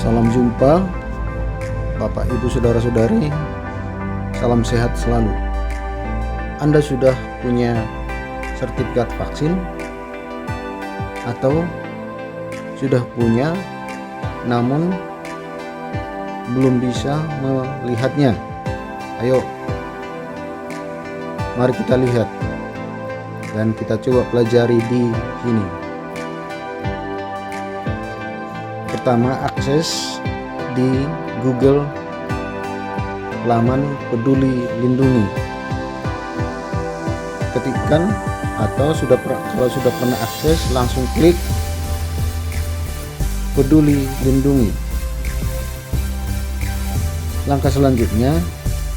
Salam jumpa Bapak Ibu Saudara-saudari, salam sehat selalu. Anda sudah punya sertifikat vaksin atau sudah punya namun belum bisa melihatnya? Ayo, mari kita lihat dan kita coba pelajari di sini. Pertama, akses di Google laman Peduli Lindungi. Ketikkan atau kalau sudah pernah akses, langsung klik Peduli Lindungi. Langkah selanjutnya,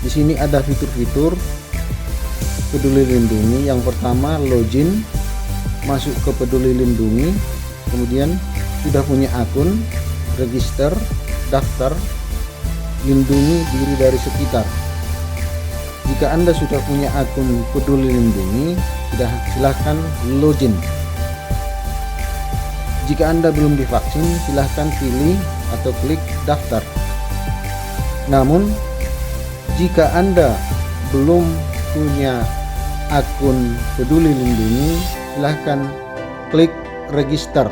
di sini ada fitur-fitur Peduli Lindungi. Yang pertama, login, masuk ke Peduli Lindungi, kemudian sudah punya akun, register, daftar, lindungi diri dari sekitar. Jika Anda sudah punya akun Peduli Lindungi, silahkan login. Jika Anda belum divaksin, silahkan pilih atau klik daftar. Namun, jika Anda belum punya akun Peduli Lindungi, silahkan klik register.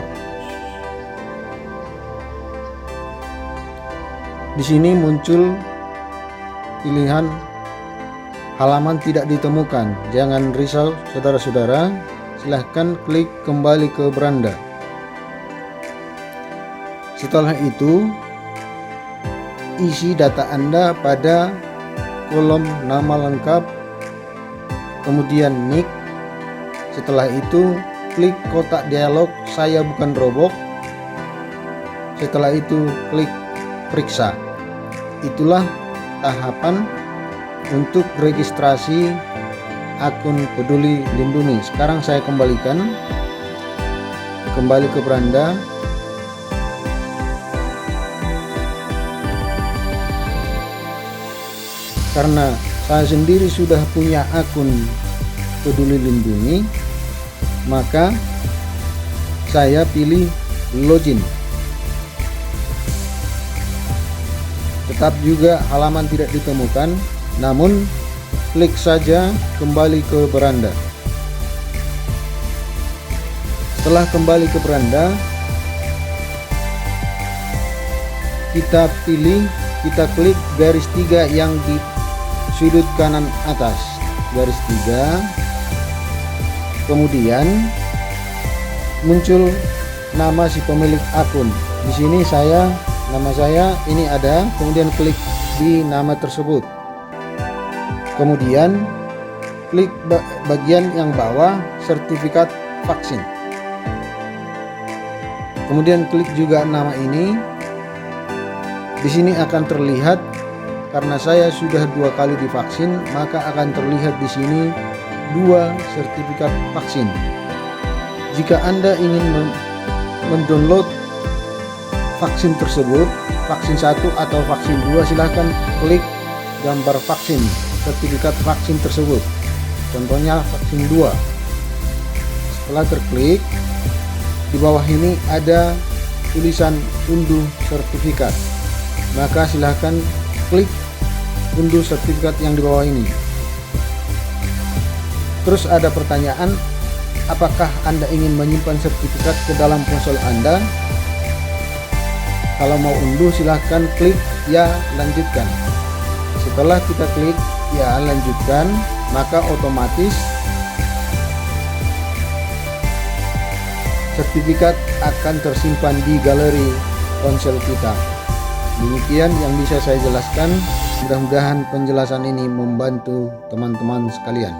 Di sini muncul pilihan halaman tidak ditemukan. Jangan risau saudara-saudara, silahkan klik kembali ke beranda. Setelah itu, isi data Anda pada kolom nama lengkap, kemudian nick. Setelah itu, klik kotak dialog "Saya bukan robot". Setelah itu, klik periksa. Itulah tahapan untuk registrasi akun Peduli Lindungi. Sekarang saya kembali ke beranda. Karena saya sendiri sudah punya akun Peduli Lindungi, maka saya pilih login. Tetap juga halaman tidak ditemukan, namun klik saja kembali ke beranda. Setelah kembali ke beranda, kita klik garis 3 yang di sudut kanan atas, garis 3. Kemudian muncul nama si pemilik akun. Di sini nama saya ini ada, kemudian klik di nama tersebut. Kemudian klik bagian yang bawah sertifikat vaksin. Kemudian klik juga nama ini. Di sini akan terlihat, karena saya sudah 2 kali divaksin, maka akan terlihat di sini 2 sertifikat vaksin. Jika Anda ingin mendownload vaksin tersebut, vaksin 1 atau vaksin 2, silahkan klik gambar vaksin, sertifikat vaksin tersebut. Contohnya vaksin 2. Setelah terklik, di bawah ini ada tulisan unduh sertifikat. Maka silahkan klik unduh sertifikat yang di bawah ini. Terus ada pertanyaan, apakah Anda ingin menyimpan sertifikat ke dalam ponsel Anda? Kalau mau unduh, silahkan klik ya lanjutkan. Setelah kita klik ya lanjutkan, maka otomatis sertifikat akan tersimpan di galeri ponsel kita. Demikian yang bisa saya jelaskan. Mudah-mudahan penjelasan ini membantu teman-teman sekalian.